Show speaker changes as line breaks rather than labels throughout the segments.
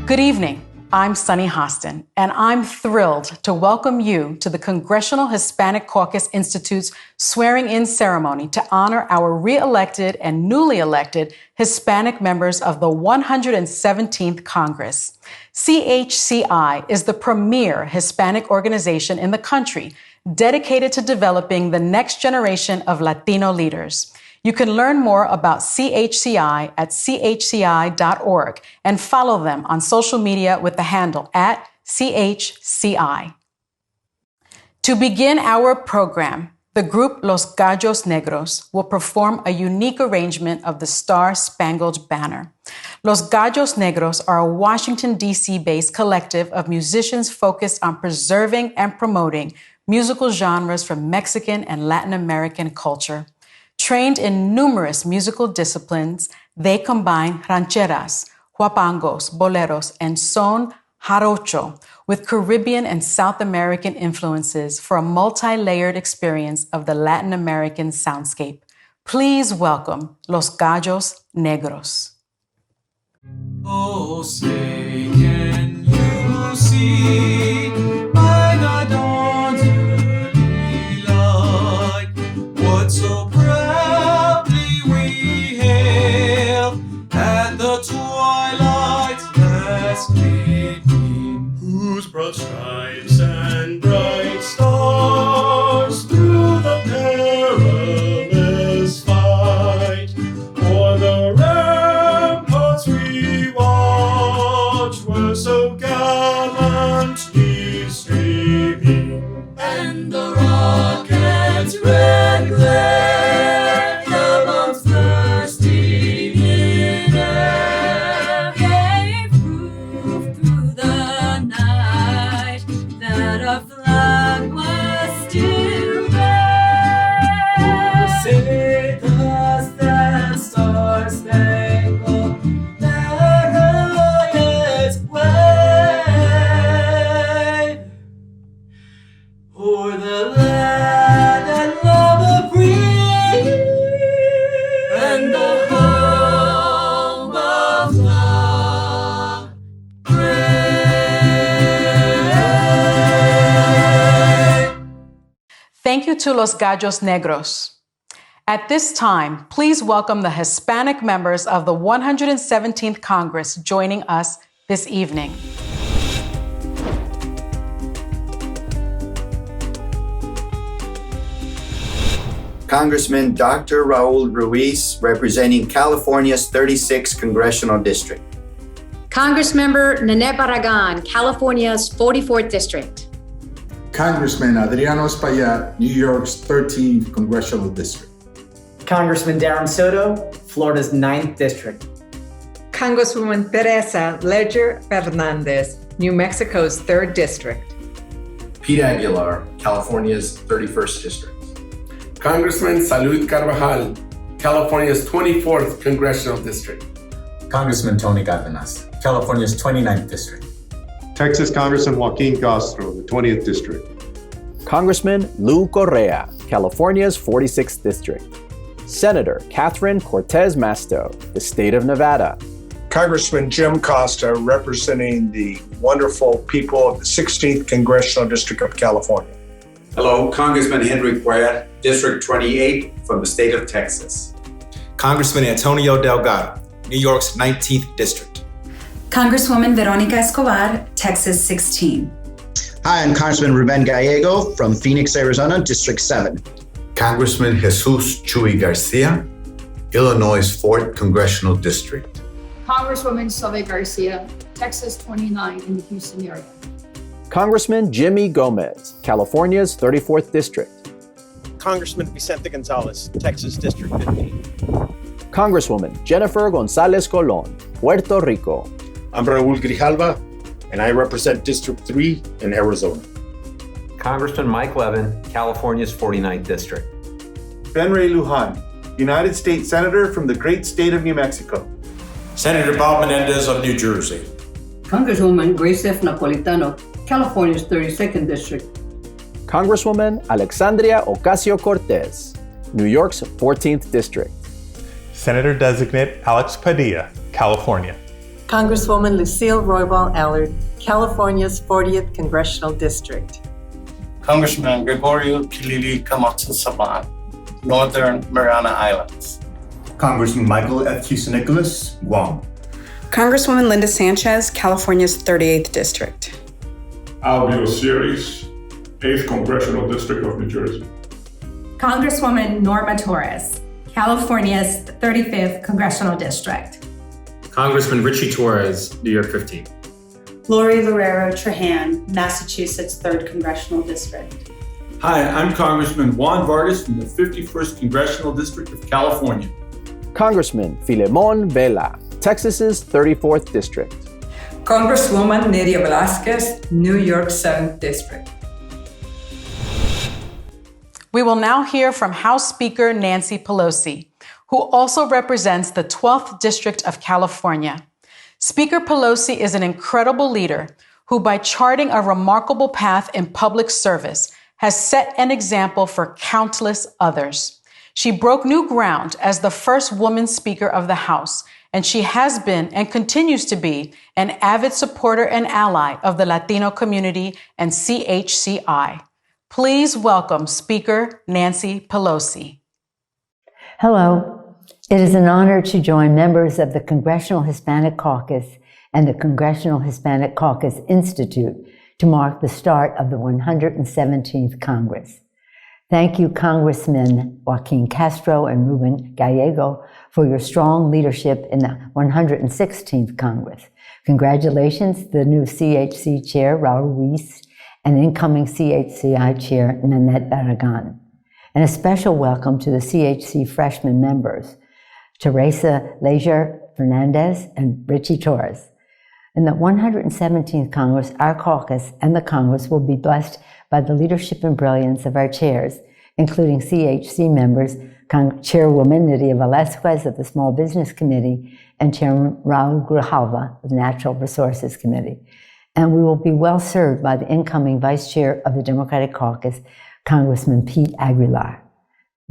Good evening. I'm Sunny Hostin, and I'm thrilled to welcome you to the Congressional Hispanic Caucus Institute's swearing-in ceremony to honor our re-elected and newly elected Hispanic members of the 117th Congress. CHCI is the premier Hispanic organization in the country dedicated to developing the next generation of Latino leaders. You can learn more about CHCI at chci.org and follow them on social media with the handle at CHCI. To begin our program, the group Los Gallos Negros will perform a unique arrangement of the Star-Spangled Banner. Los Gallos Negros are a Washington, D.C.-based collective of musicians focused on preserving and promoting musical genres from Mexican and Latin American culture. Trained in numerous musical disciplines, they combine rancheras, huapangos, boleros, and son jarocho with Caribbean and South American influences for a multi-layered experience of the Latin American soundscape. Please welcome Los Gallos Negros.
Oh, say, can you see by the dawn's early light what so proudly we hailed at the twilight's last gleaming, whose broad stripes and bright stars through the perilous fight o'er the ramparts we watched were so gallantly streaming, and the rocket's red glare, the bombs bursting in air, gave proof through the night that our flag was still there. Say does that star-spangled banner yet wave o'er the land and love the free and the home of the brave.
Thank you to Los Gallos Negros. At this time, please welcome the Hispanic members of the 117th Congress joining us this evening.
Congressman Dr. Raul Ruiz, representing California's 36th Congressional District.
Congressmember Nanette Barragán, California's 44th District.
Congressman Adriano Espaillat, New York's 13th Congressional District.
Congressman Darren Soto, Florida's 9th District.
Congresswoman Teresa Ledger Fernandez, New Mexico's 3rd District.
Pete Aguilar, California's 31st District.
Congressman Salud Carvajal, California's 24th Congressional District.
Congressman Tony Cardenas, California's 29th District.
Texas Congressman Joaquin Castro, the 20th District.
Congressman Lou Correa, California's 46th District. Senator Catherine Cortez Masto, the state of Nevada.
Congressman Jim Costa, representing the wonderful people of the 16th Congressional District of California.
Hello, Congressman Henry Cuellar, District 28 from the state of Texas.
Congressman Antonio Delgado, New York's 19th District.
Congresswoman Veronica Escobar, Texas 16.
Hi, I'm Congressman Ruben Gallego from Phoenix, Arizona, District 7.
Congressman Jesus Chuy Garcia, Illinois' 4th Congressional District.
Congresswoman Sobe Garcia, Texas 29 in the Houston area.
Congressman Jimmy Gomez, California's 34th District.
Congressman Vicente Gonzalez, Texas District 15.
Congresswoman Jennifer Gonzalez Colon, Puerto Rico.
I'm Raul Grijalva, and I represent District 3 in Arizona.
Congressman Mike Levin, California's 49th District.
Ben Ray Lujan, United States Senator from the great state of New Mexico.
Senator Bob Menendez of New Jersey.
Congresswoman Grace F. Napolitano, California's 32nd District.
Congresswoman Alexandria Ocasio-Cortez, New York's 14th District.
Senator-designate Alex Padilla, California.
Congresswoman Lucille Roybal Allard, California's 40th Congressional District.
Congressman Gregorio Kilili Kamatsu Saban, Northern Mariana Islands.
Congressman Michael F. Nicholas, Guam.
Congresswoman Linda Sanchez, California's 38th District.
Alvio Series, 8th Congressional District of New Jersey.
Congresswoman Norma Torres, California's 35th Congressional District.
Congressman Richie Torres, New York 15.
Lori Loureiro Trahan, Massachusetts 3rd Congressional District.
Hi, I'm Congressman Juan Vargas from the 51st Congressional District of California.
Congressman Filemon Vela, Texas's 34th District.
Congresswoman Nydia Velázquez, New York 7th District.
We will now hear from House Speaker Nancy Pelosi, who also represents the 12th District of California. Speaker Pelosi is an incredible leader who, by charting a remarkable path in public service, has set an example for countless others. She broke new ground as the first woman Speaker of the House, and she has been and continues to be an avid supporter and ally of the Latino community and CHCI. Please welcome Speaker Nancy Pelosi.
Hello. It is an honor to join members of the Congressional Hispanic Caucus and the Congressional Hispanic Caucus Institute to mark the start of the 117th Congress. Thank you, Congressmen Joaquin Castro and Ruben Gallego, for your strong leadership in the 116th Congress. Congratulations to the new CHC Chair, Raul Ruiz, and incoming CHCI Chair, Nanette Barragán. And a special welcome to the CHC freshman members, Teresa Leger Fernandez and Richie Torres. In the 117th Congress, our caucus and the Congress will be blessed by the leadership and brilliance of our chairs, including CHC members, Chairwoman Nydia Velázquez of the Small Business Committee and Chairman Raul Ruiz of the Natural Resources Committee. And we will be well served by the incoming Vice Chair of the Democratic Caucus, Congressman Pete Aguilar.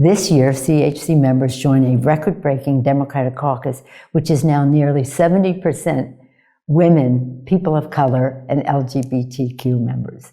This year, CHC members join a record-breaking Democratic Caucus, which is now nearly 70% women, people of color, and LGBTQ members.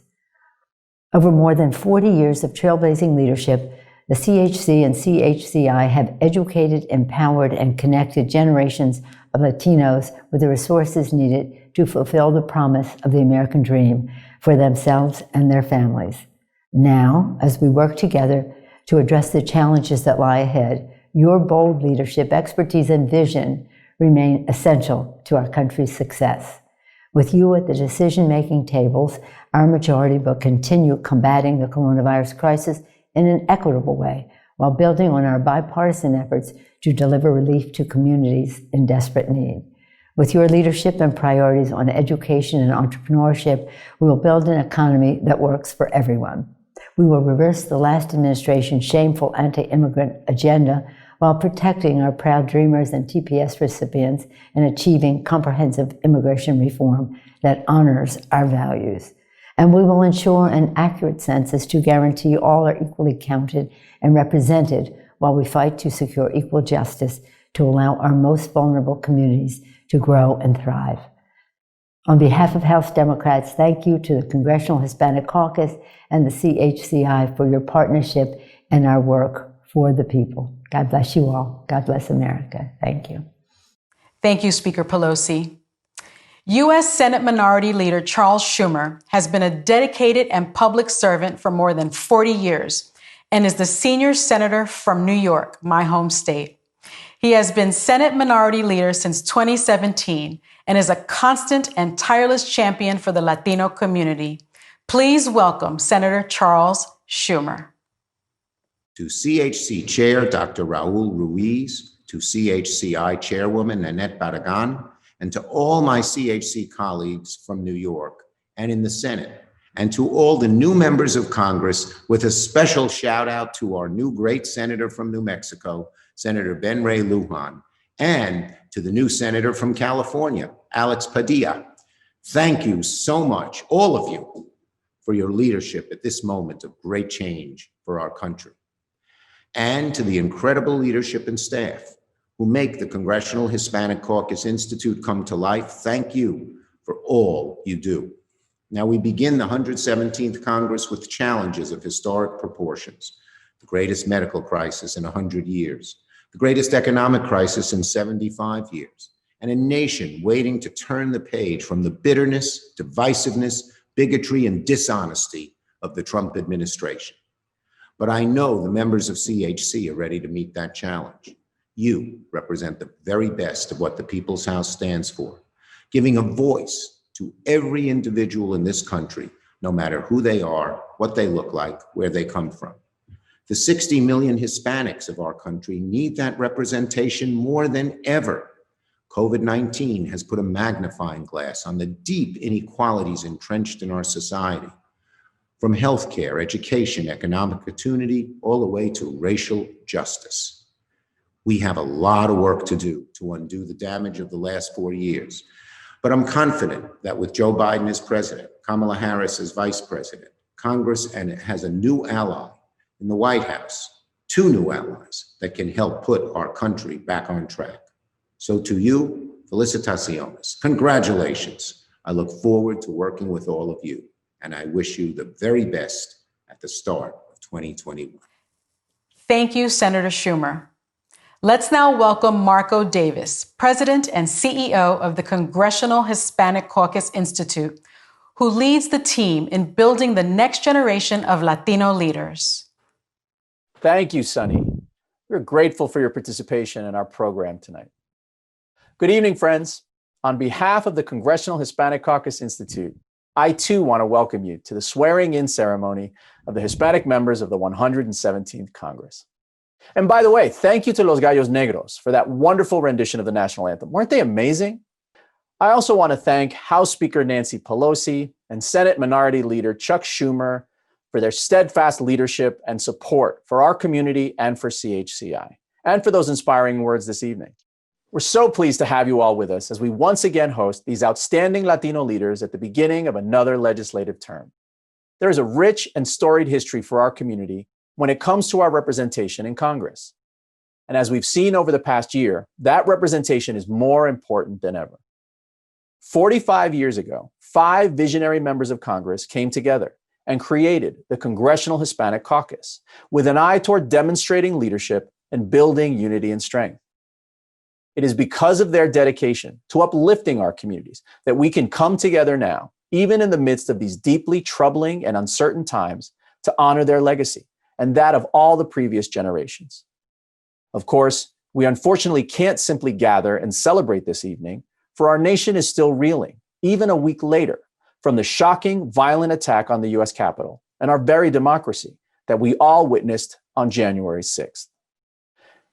Over more than 40 years of trailblazing leadership, the CHC and CHCI have educated, empowered, and connected generations of Latinos with the resources needed to fulfill the promise of the American dream for themselves and their families. Now, as we work together to address the challenges that lie ahead, your bold leadership, expertise, and vision remain essential to our country's success. With you at the decision-making tables, our majority will continue combating the coronavirus crisis in an equitable way, while building on our bipartisan efforts to deliver relief to communities in desperate need. With your leadership and priorities on education and entrepreneurship, we will build an economy that works for everyone. We will reverse the last administration's shameful anti-immigrant agenda while protecting our proud Dreamers and TPS recipients and achieving comprehensive immigration reform that honors our values. And we will ensure an accurate census to guarantee all are equally counted and represented while we fight to secure equal justice to allow our most vulnerable communities to grow and thrive. On behalf of House Democrats, thank you to the Congressional Hispanic Caucus and the CHCI for your partnership and our work for the people. God bless you all. God bless America. Thank you.
Thank you, Speaker Pelosi. U.S. Senate Minority Leader Charles Schumer has been a dedicated and public servant for more than 40 years and is the senior senator from New York, my home state. He has been Senate Minority Leader since 2017 and is a constant and tireless champion for the Latino community. Please welcome Senator Charles Schumer.
To CHC Chair Dr. Raul Ruiz, to CHCI Chairwoman Nanette Barragán, and to all my CHC colleagues from New York and in the Senate, and to all the new members of Congress, with a special shout out to our new great senator from New Mexico, Senator Ben Ray Lujan, and to the new senator from California, Alex Padilla. Thank you so much, all of you, for your leadership at this moment of great change for our country. And to the incredible leadership and staff who make the Congressional Hispanic Caucus Institute come to life, thank you for all you do. Now we begin the 117th Congress with challenges of historic proportions: the greatest medical crisis in 100 years, the greatest economic crisis in 75 years, and a nation waiting to turn the page from the bitterness, divisiveness, bigotry, and dishonesty of the Trump administration. But I know the members of CHC are ready to meet that challenge. You represent the very best of what the People's House stands for, giving a voice to every individual in this country, no matter who they are, what they look like, where they come from. The 60 million Hispanics of our country need that representation more than ever. COVID-19 has put a magnifying glass on the deep inequalities entrenched in our society, from healthcare, education, economic opportunity, all the way to racial justice. We have a lot of work to do to undo the damage of the last 4 years. But I'm confident that with Joe Biden as president, Kamala Harris as vice president, Congress has a new ally in the White House, 2 new allies that can help put our country back on track. So to you, felicitaciones, congratulations. I look forward to working with all of you, and I wish you the very best at the start of 2021.
Thank you, Senator Schumer. Let's now welcome Marco Davis, President and CEO of the Congressional Hispanic Caucus Institute, who leads the team in building the next generation of Latino leaders.
Thank you, Sunny. We're grateful for your participation in our program tonight. Good evening, friends. On behalf of the Congressional Hispanic Caucus Institute, I too want to welcome you to the swearing-in ceremony of the Hispanic members of the 117th Congress. And by the way, thank you to Los Gallos Negros for that wonderful rendition of the national anthem. Weren't they amazing? I also want to thank House Speaker Nancy Pelosi and Senate Minority Leader Chuck Schumer for their steadfast leadership and support for our community and for CHCI, and for those inspiring words this evening. We're so pleased to have you all with us as we once again host these outstanding Latino leaders at the beginning of another legislative term. There is a rich and storied history for our community when it comes to our representation in Congress. And as we've seen over the past year, that representation is more important than ever. 45 years ago, 5 visionary members of Congress came together and created the Congressional Hispanic Caucus with an eye toward demonstrating leadership and building unity and strength. It is because of their dedication to uplifting our communities that we can come together now, even in the midst of these deeply troubling and uncertain times, to honor their legacy and that of all the previous generations. Of course, we unfortunately can't simply gather and celebrate this evening, for our nation is still reeling, even a week later, from the shocking, violent attack on the US Capitol and our very democracy that we all witnessed on January 6th.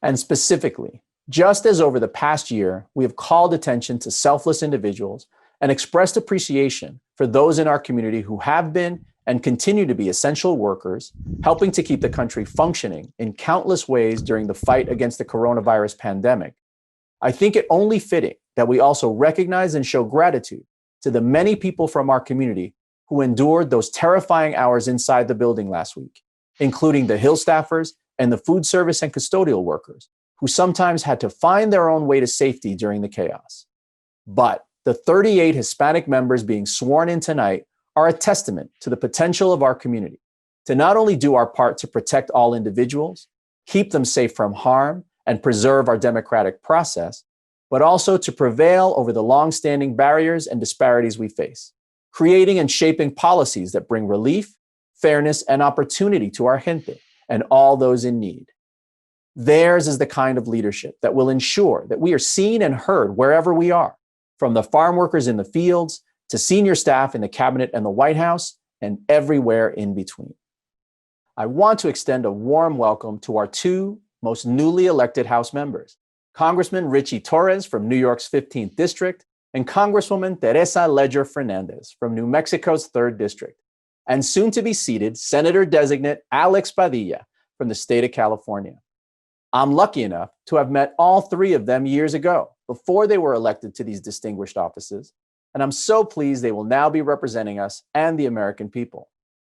And specifically, just as over the past year, we have called attention to selfless individuals and expressed appreciation for those in our community who have been and continue to be essential workers, helping to keep the country functioning in countless ways during the fight against the coronavirus pandemic, I think it only fitting that we also recognize and show gratitude to the many people from our community who endured those terrifying hours inside the building last week, including the Hill staffers and the food service and custodial workers, who sometimes had to find their own way to safety during the chaos. But the 38 Hispanic members being sworn in tonight are a testament to the potential of our community to not only do our part to protect all individuals, keep them safe from harm, and preserve our democratic process, but also to prevail over the long-standing barriers and disparities we face, creating and shaping policies that bring relief, fairness, and opportunity to our gente and all those in need. Theirs is the kind of leadership that will ensure that we are seen and heard wherever we are, from the farm workers in the fields to senior staff in the cabinet and the White House and everywhere in between. I want to extend a warm welcome to our 2 most newly elected House members, Congressman Richie Torres from New York's 15th District and Congresswoman Teresa Leger Fernandez from New Mexico's 3rd District, and soon to be seated Senator-designate Alex Padilla from the state of California. I'm lucky enough to have met all 3 of them years ago, before they were elected to these distinguished offices, and I'm so pleased they will now be representing us and the American people.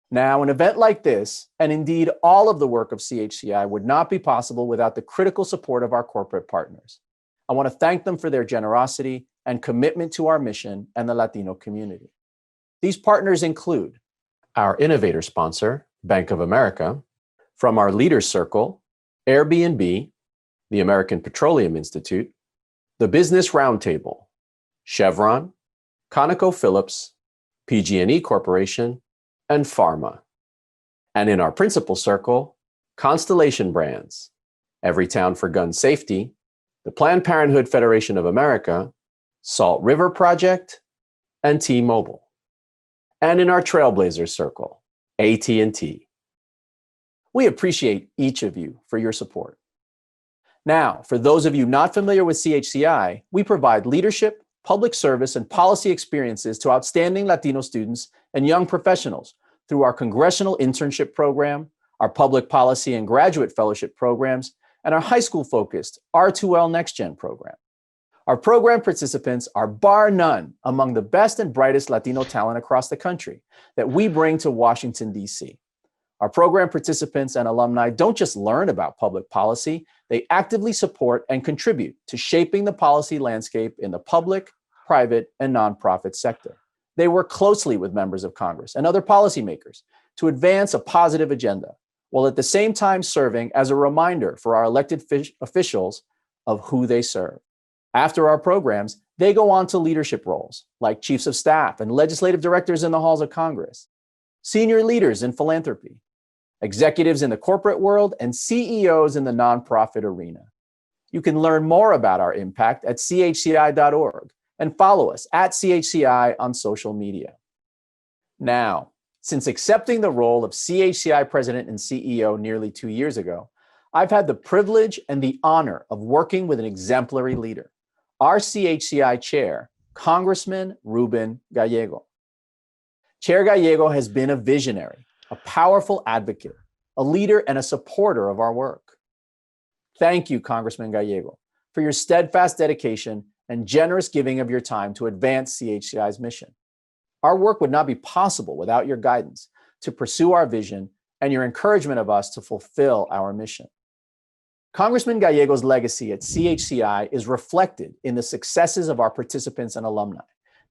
Now, an event like this, and indeed all of the work of CHCI, would not be possible without the critical support of our corporate partners. I want to thank them for their generosity and commitment to our mission and the Latino community. These partners include our innovator sponsor, Bank of America, from our Leaders Circle, Airbnb, the American Petroleum Institute, the Business Roundtable, Chevron, ConocoPhillips, PG&E Corporation, and Pharma. And in our principal circle, Constellation Brands, Everytown for Gun Safety, the Planned Parenthood Federation of America, Salt River Project, and T-Mobile. And in our Trailblazers circle, AT&T. We appreciate each of you for your support. Now, for those of you not familiar with CHCI, we provide leadership, public service, and policy experiences to outstanding Latino students and young professionals through our Congressional Internship Program, our Public Policy and Graduate Fellowship programs, and our high school-focused R2L Next Gen program. Our program participants are bar none among the best and brightest Latino talent across the country that we bring to Washington, D.C. Our program participants and alumni don't just learn about public policy, they actively support and contribute to shaping the policy landscape in the public, private, and nonprofit sector. They work closely with members of Congress and other policymakers to advance a positive agenda, while at the same time serving as a reminder for our elected officials of who they serve. After our programs, they go on to leadership roles like chiefs of staff and legislative directors in the halls of Congress, senior leaders in philanthropy, executives in the corporate world, and CEOs in the nonprofit arena. You can learn more about our impact at chci.org and follow us at CHCI on social media. Now, since accepting the role of CHCI president and CEO nearly 2 years ago, I've had the privilege and the honor of working with an exemplary leader, our CHCI chair, Congressman Ruben Gallego. Chair Gallego has been a visionary, a powerful advocate, a leader, and a supporter of our work. Thank you, Congressman Gallego, for your steadfast dedication and generous giving of your time to advance CHCI's mission. Our work would not be possible without your guidance to pursue our vision and your encouragement of us to fulfill our mission. Congressman Gallego's legacy at CHCI is reflected in the successes of our participants and alumni,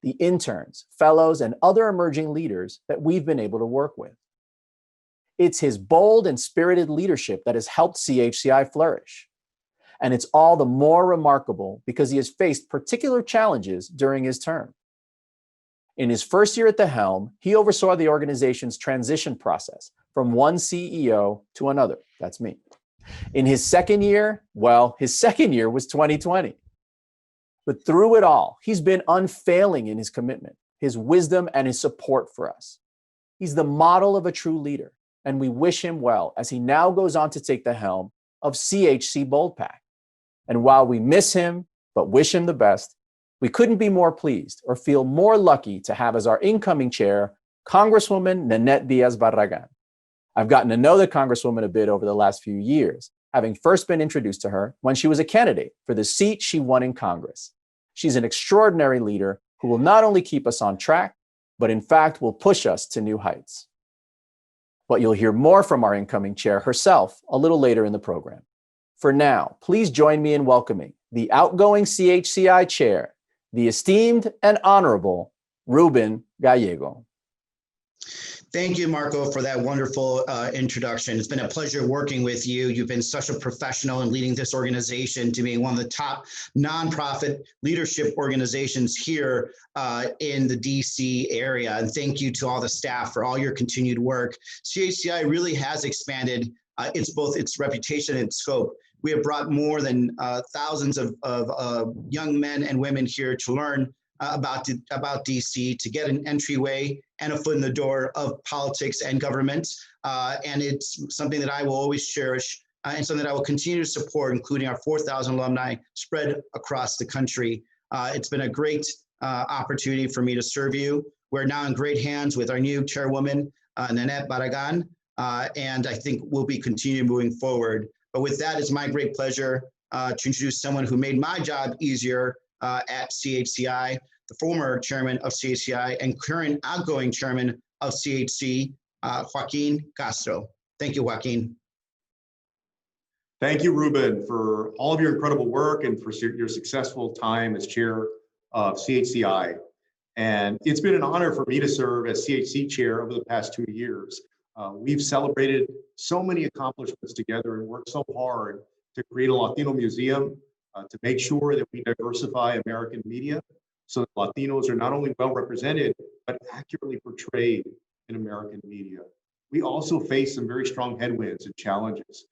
the interns, fellows, and other emerging leaders that we've been able to work with. It's his bold and spirited leadership that has helped CHCI flourish. And it's all the more remarkable because he has faced particular challenges during his term. In his first year at the helm, he oversaw the organization's transition process from one CEO to another. That's me. In his second year, his second year was 2020. But through it all, he's been unfailing in his commitment, his wisdom, and his support for us. He's the model of a true leader, and we wish him well as he now goes on to take the helm of CHC Bold Pack. And while we miss him, but wish him the best, we couldn't be more pleased or feel more lucky to have as our incoming chair, Congresswoman Nanette Diaz Barragán. I've gotten to know the Congresswoman a bit over the last few years, having first been introduced to her when she was a candidate for the seat she won in Congress. She's an extraordinary leader who will not only keep us on track, but in fact will push us to new heights. But you'll hear more from our incoming chair herself a little later in the program. For now, please join me in welcoming the outgoing CHCI chair, the esteemed and honorable Ruben Gallego.
Thank you, Marco, for that wonderful introduction. It's been a pleasure working with you. You've been such a professional in leading this organization to being one of the top nonprofit leadership organizations here in the DC area. And thank you to all the staff for all your continued work. CHCI really has expanded both its reputation and scope. We have brought more than thousands of young men and women here to learn about DC, to get an entryway and a foot in the door of politics and government. And it's something that I will always cherish and something that I will continue to support, including our 4,000 alumni spread across the country. It's been a great opportunity for me to serve you. We're now in great hands with our new chairwoman, Nanette Barragán, and I think we'll be continuing moving forward. But with that, it's my great pleasure to introduce someone who made my job easier at CHCI, the former chairman of CHCI and current outgoing chairman of CHC, Joaquin Castro. Thank you, Joaquin.
Thank you, Ruben, for all of your incredible work and for your successful time as chair of CHCI. And it's been an honor for me to serve as CHC chair over the past 2 years. We've celebrated so many accomplishments together and worked so hard to create a Latino museum, to make sure that we diversify American media so that Latinos are not only well represented, but accurately portrayed in American media. We also face some very strong headwinds and challenges.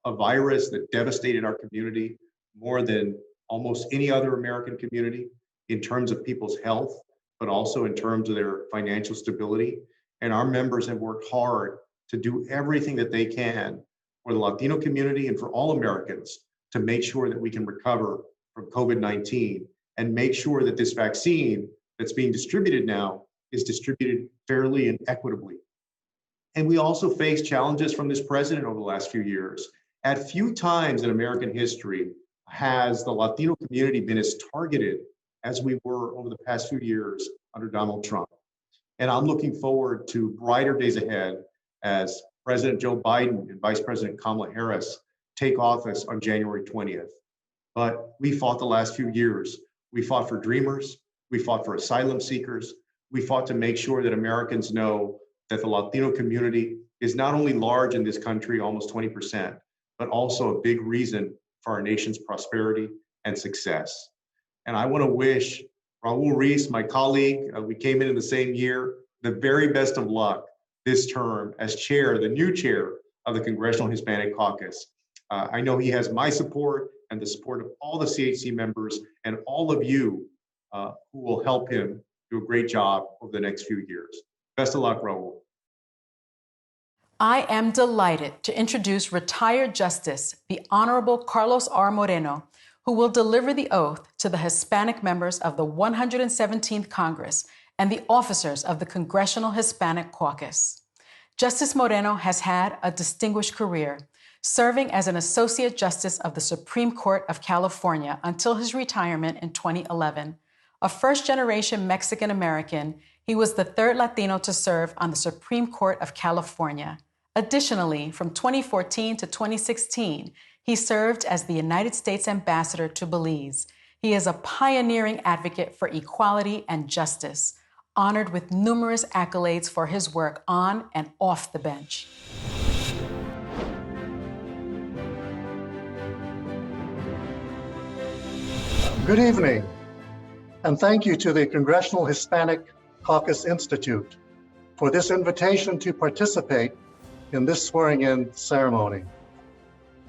A virus that devastated our community more than almost any other American community in terms of people's health, but also in terms of their financial stability. And our members have worked hard to do everything that they can for the Latino community and for all Americans to make sure that we can recover from COVID-19 and make sure that this vaccine that's being distributed now is distributed fairly and equitably. And we also face challenges from this president over the last few years. At few times in American history has the Latino community been as targeted as we were over the past few years under Donald Trump. And I'm looking forward to brighter days ahead as President Joe Biden and Vice President Kamala Harris take office on January 20th. But we fought the last few years. We fought for dreamers. We fought for asylum seekers. We fought to make sure that Americans know that the Latino community is not only large in this country, almost 20%, but also a big reason for our nation's prosperity and success. And I want to wish Raul Ruiz, my colleague, we came in the same year, the very best of luck this term as chair, the new chair of the Congressional Hispanic Caucus. I know he has my support and the support of all the CHC members and all of you who will help him do a great job over the next few years. Best of luck, Raul.
I am delighted to introduce retired Justice, the Honorable Carlos R. Moreno, who will deliver the oath to the Hispanic members of the 117th Congress and the officers of the Congressional Hispanic Caucus. Justice Moreno has had a distinguished career, serving as an Associate Justice of the Supreme Court of California until his retirement in 2011. A first-generation Mexican-American, he was the third Latino to serve on the Supreme Court of California. Additionally, from 2014 to 2016, he served as the United States Ambassador to Belize. He is a pioneering advocate for equality and justice, honored with numerous accolades for his work on and off the bench.
Good evening, and thank you to the Congressional Hispanic Caucus Institute for this invitation to participate in this swearing-in ceremony.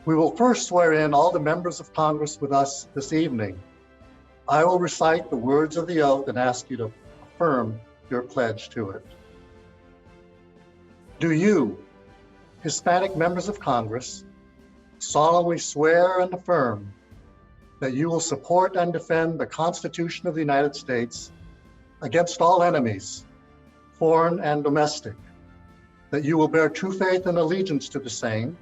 We will first swear in all the members of Congress with us this evening. I will recite the words of the oath and ask you to affirm your pledge to it. Do you, Hispanic members of Congress, solemnly swear and affirm that you will support and defend the Constitution of the United States against all enemies, foreign and domestic, that you will bear true faith and allegiance to the same,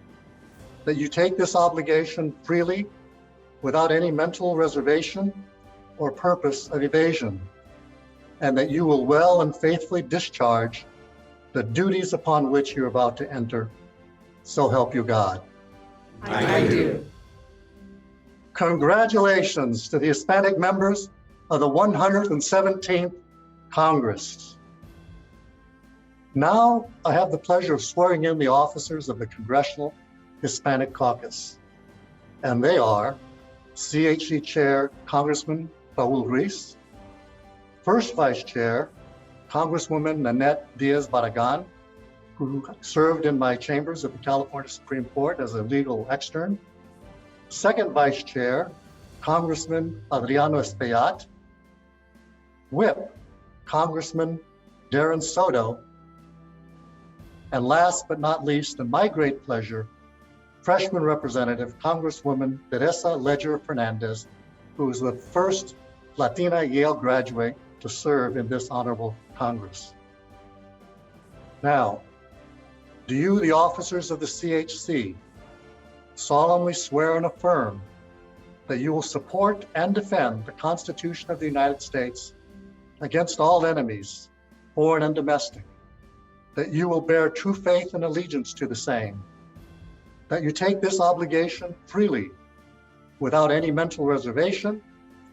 that you take this obligation freely without any mental reservation or purpose of evasion, and that you will well and faithfully discharge the duties upon which you're about to enter. So help you God.
I do.
Congratulations to the Hispanic members of the 117th Congress. Now I have the pleasure of swearing in the officers of the Congressional Hispanic Caucus, and they are CHC Chair Congressman Raul Ruiz, First Vice Chair Congresswoman Nanette Diaz Barragán, who served in my chambers of the California Supreme Court as a legal extern, Second Vice Chair Congressman Adriano Espaillat, Whip Congressman Darren Soto, and last but not least, and my great pleasure, Freshman Representative Congresswoman Teresa Leger Fernandez, who is the first Latina Yale graduate to serve in this honorable Congress. Now, do you, the officers of the CHC, solemnly swear and affirm that you will support and defend the Constitution of the United States against all enemies, foreign and domestic, that you will bear true faith and allegiance to the same, that you take this obligation freely, without any mental reservation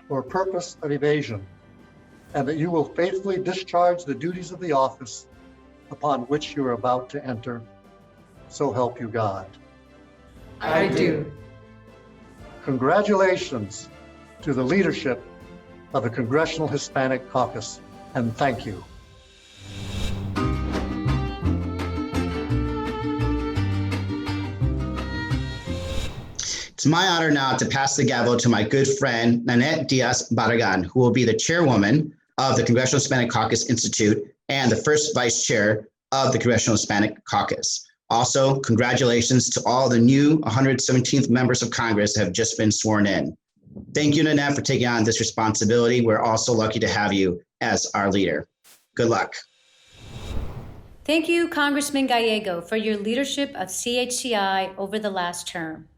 or purpose of evasion, and that you will faithfully discharge the duties of the office upon which you are about to enter. So help you God.
I do.
Congratulations to the leadership of the Congressional Hispanic Caucus, and thank you.
It's my honor now to pass the gavel to my good friend, Nanette Diaz Barragán, who will be the chairwoman of the Congressional Hispanic Caucus Institute and the first vice chair of the Congressional Hispanic Caucus. Also, congratulations to all the new 117th members of Congress that have just been sworn in. Thank you, Nanette, for taking on this responsibility. We're also lucky to have you as our leader. Good luck.
Thank you, Congressman Gallego, for your leadership of CHCI over the last term.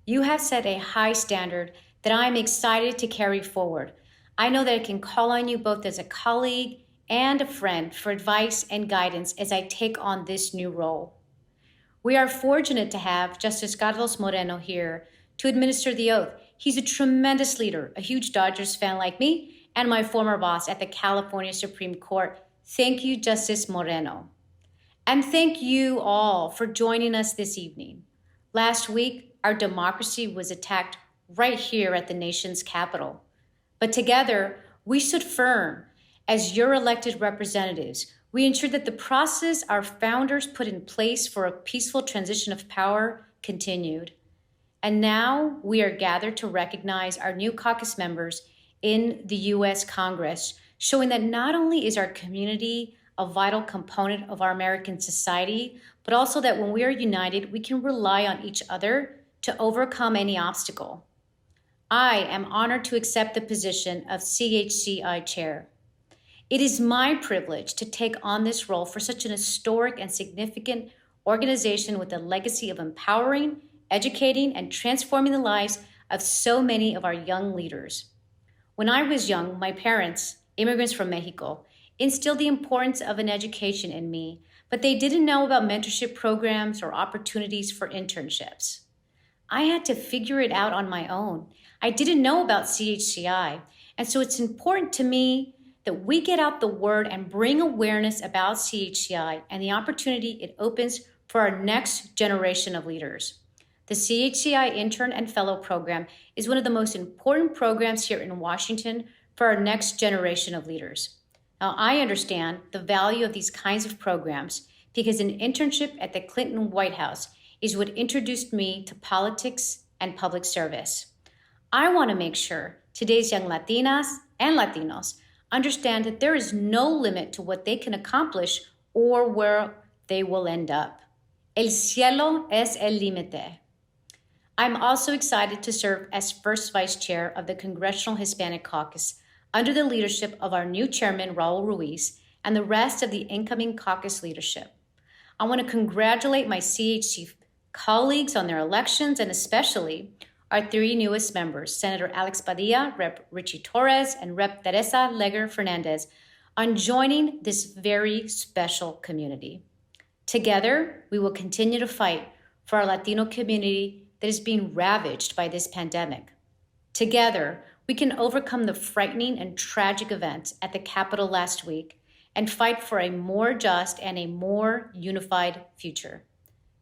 You have set a high standard that I'm excited to carry forward. I know that I can call on you both as a colleague and a friend for advice and guidance as I take on this new role. We are fortunate to have Justice Carlos Moreno here to administer the oath. He's a tremendous leader, a huge Dodgers fan like me, and my former boss at the California Supreme Court. Thank you, Justice Moreno. And thank you all for joining us this evening. Last week, our democracy was attacked right here at the nation's capital. But together, we stood firm as your elected representatives. We ensured that the process our founders put in place for a peaceful transition of power continued. And now we are gathered to recognize our new caucus members in the U.S. Congress, showing that not only is our community a vital component of our American society, but also that when we are united, we can rely on each other to overcome any obstacle. I am honored to accept the position of CHCI Chair. It is my privilege to take on this role for such an historic and significant organization with a legacy of empowering, educating, and transforming the lives of so many of our young leaders. When I was young, my parents, immigrants from Mexico, instilled the importance of an education in me, but they didn't know about mentorship programs or opportunities for internships. I had to figure it out on my own. I didn't know about CHCI, and so it's important to me that we get out the word and bring awareness about CHCI and the opportunity it opens for our next generation of leaders. The CHCI Intern and Fellow Program is one of the most important programs here in Washington for our next generation of leaders. Now, I understand the value of these kinds of programs because an internship at the Clinton White House is what introduced me to politics and public service. I want to make sure today's young Latinas and Latinos understand that there is no limit to what they can accomplish or where they will end up. El cielo es el límite. I'm also excited to serve as first vice chair of the Congressional Hispanic Caucus under the leadership of our new chairman, Raul Ruiz, and the rest of the incoming caucus leadership. I want to congratulate my CHC colleagues on their elections, and especially our three newest members, Senator Alex Padilla, Rep. Richie Torres, and Rep. Teresa Leger Fernandez, on joining this very special community. Together, we will continue to fight for our Latino community that is being ravaged by this pandemic. Together, we can overcome the frightening and tragic events at the Capitol last week and fight for a more just and a more unified future.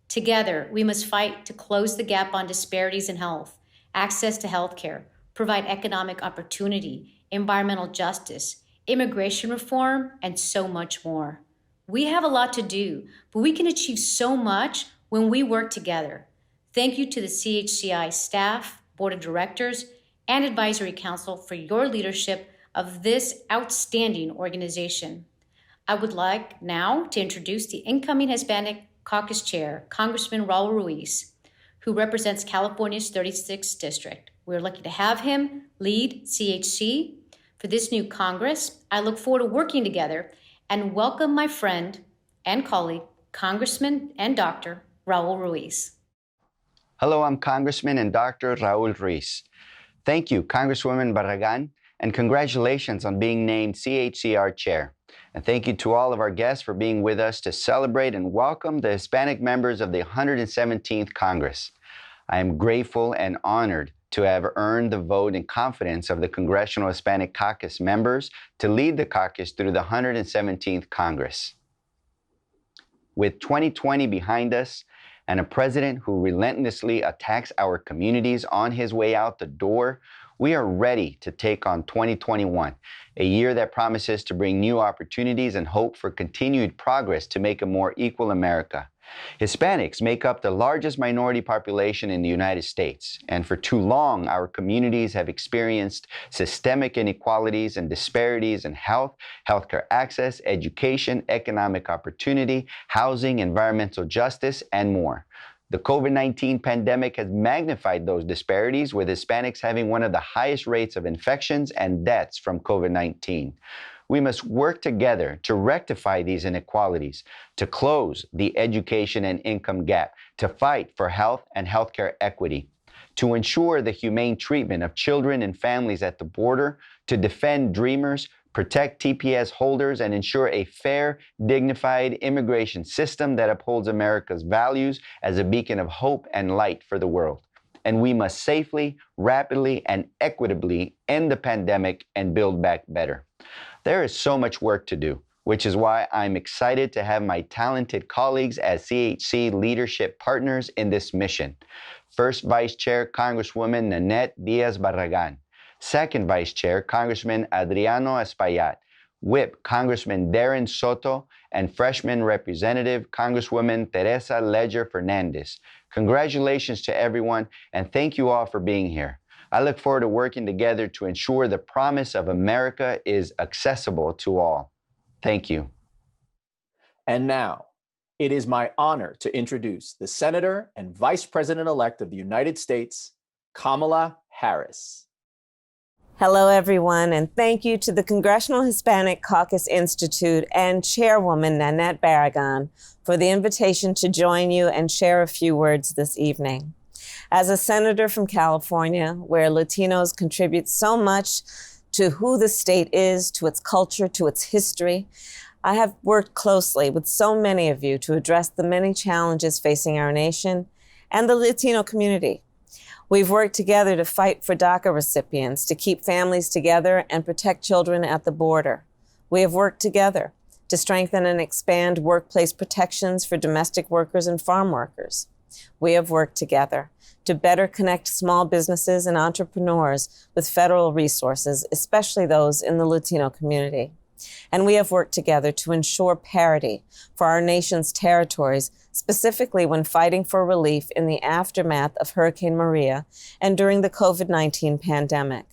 Together, we must fight to close the gap on disparities in health, access to health care, provide economic opportunity, environmental justice, immigration reform, and so much more. We have a lot to do, but we can achieve so much when we work together. Thank you to the CHCI staff, board of directors, and advisory council for your leadership of this outstanding organization. I would like now to introduce the incoming Hispanic Caucus Chair, Congressman Raul Ruiz, who represents California's 36th District. We're lucky to have him lead CHC for this new Congress. I look forward to working together and welcome my friend and colleague, Congressman and Dr. Raul Ruiz.
Hello, I'm Congressman and Dr. Raul Ruiz. Thank you, Congresswoman Barragán, and congratulations on being named CHCR Chair. And thank you to all of our guests for being with us to celebrate and welcome the Hispanic members of the 117th Congress. I am grateful and honored to have earned the vote and confidence of the Congressional Hispanic Caucus members to lead the caucus through the 117th Congress. With 2020 behind us and a president who relentlessly attacks our communities on his way out the door, we are ready to take on 2021, a year that promises to bring new opportunities and hope for continued progress to make a more equal America. Hispanics make up the largest minority population in the United States, and for too long, our communities have experienced systemic inequalities and disparities in health, healthcare access, education, economic opportunity, housing, environmental justice, and more. The COVID-19 pandemic has magnified those disparities, with Hispanics having one of the highest rates of infections and deaths from COVID-19. We must work together to rectify these inequalities, to close the education and income gap, to fight for health and healthcare equity, to ensure the humane treatment of children and families at the border, to defend dreamers, protect TPS holders, and ensure a fair, dignified immigration system that upholds America's values as a beacon of hope and light for the world. And we must safely, rapidly, and equitably end the pandemic and build back better. There is so much work to do, which is why I'm excited to have my talented colleagues as CHC leadership partners in this mission. First Vice Chair, Congresswoman Nanette Diaz Barragán. Second Vice Chair, Congressman Adriano Espaillat. Whip, Congressman Darren Soto, and Freshman Representative, Congresswoman Teresa Ledger Fernandez. Congratulations to everyone, and thank you all for being here. I look forward to working together to ensure the promise of America is accessible to all. Thank you.
And now, it is my honor to introduce the Senator and Vice President-elect of the United States, Kamala Harris.
Hello, everyone, and thank you to the Congressional Hispanic Caucus Institute and Chairwoman Nanette Barragán for the invitation to join you and share a few words this evening. As a senator from California, where Latinos contribute so much to who the state is, to its culture, to its history, I have worked closely with so many of you to address the many challenges facing our nation and the Latino community. We've worked together to fight for DACA recipients, to keep families together and protect children at the border. We have worked together to strengthen and expand workplace protections for domestic workers and farm workers. We have worked together to better connect small businesses and entrepreneurs with federal resources, especially those in the Latino community. And we have worked together to ensure parity for our nation's territories, specifically when fighting for relief in the aftermath of Hurricane Maria and during the COVID-19 pandemic.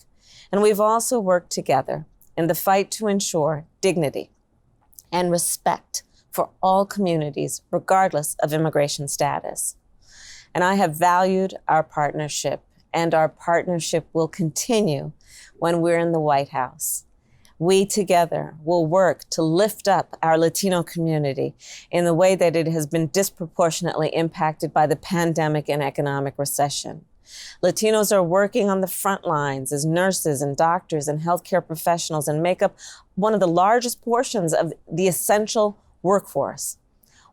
And we've also worked together in the fight to ensure dignity and respect for all communities, regardless of immigration status. And I have valued our partnership, and our partnership will continue when we're in the White House. We together will work to lift up our Latino community in the way that it has been disproportionately impacted by the pandemic and economic recession. Latinos are working on the front lines as nurses and doctors and healthcare professionals and make up one of the largest portions of the essential workforce.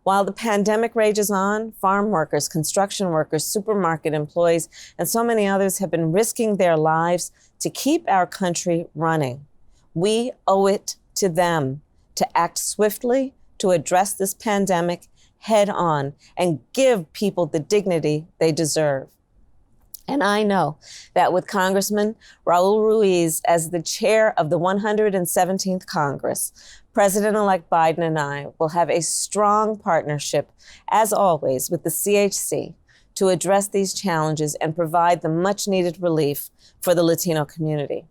While the pandemic rages on, farm workers, construction workers, supermarket employees, and so many others have been risking their lives to keep our country running. We owe it to them to act swiftly to address this pandemic head on and give people the dignity they deserve. And I know that with Congressman Raul Ruiz as the chair of the 117th Congress, President-elect Biden and I will have a strong partnership, as always, with the CHC to address these challenges and provide the much-needed relief for the Latino community.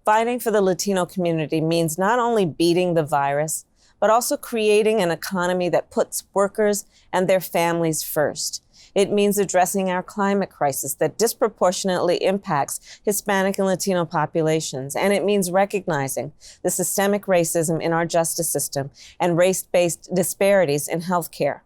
Fighting for the Latino community means not only beating the virus, but also creating an economy that puts workers and their families first. It means addressing our climate crisis that disproportionately impacts Hispanic and Latino populations. And it means recognizing the systemic racism in our justice system and race-based disparities in healthcare.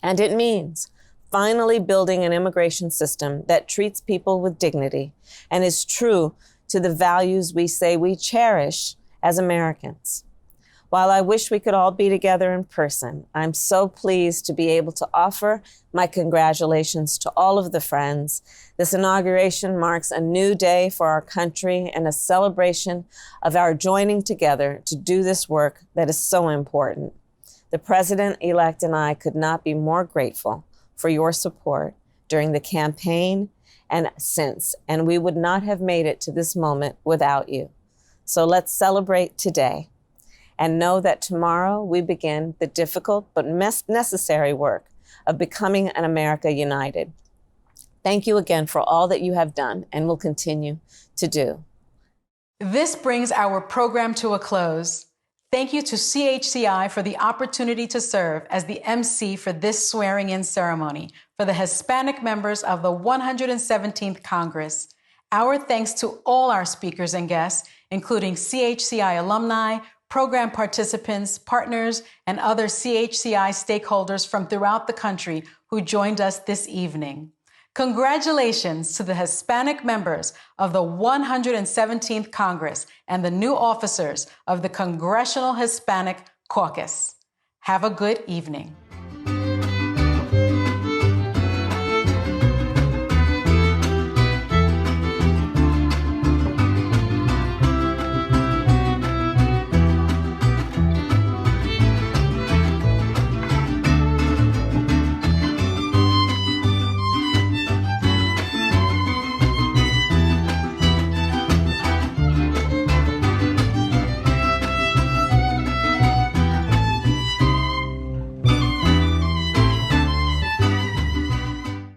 And it means finally building an immigration system that treats people with dignity and is true to the values we say we cherish as Americans. While I wish we could all be together in person, I'm so pleased to be able to offer my congratulations to all of the friends. This inauguration marks a new day for our country and a celebration of our joining together to do this work that is so important. The President-elect and I could not be more grateful for your support during the campaign and since, and we would not have made it to this moment without you. So let's celebrate today and know that tomorrow we begin the difficult but necessary work of becoming an America united. Thank you again for all that you have done and will continue to do.
This brings our program to a close. Thank you to CHCI for the opportunity to serve as the MC for this swearing-in ceremony for the Hispanic members of the 117th Congress. Our thanks to all our speakers and guests, including CHCI alumni, program participants, partners, and other CHCI stakeholders from throughout the country who joined us this evening. Congratulations to the Hispanic members of the 117th Congress and the new officers of the Congressional Hispanic Caucus. Have a good evening.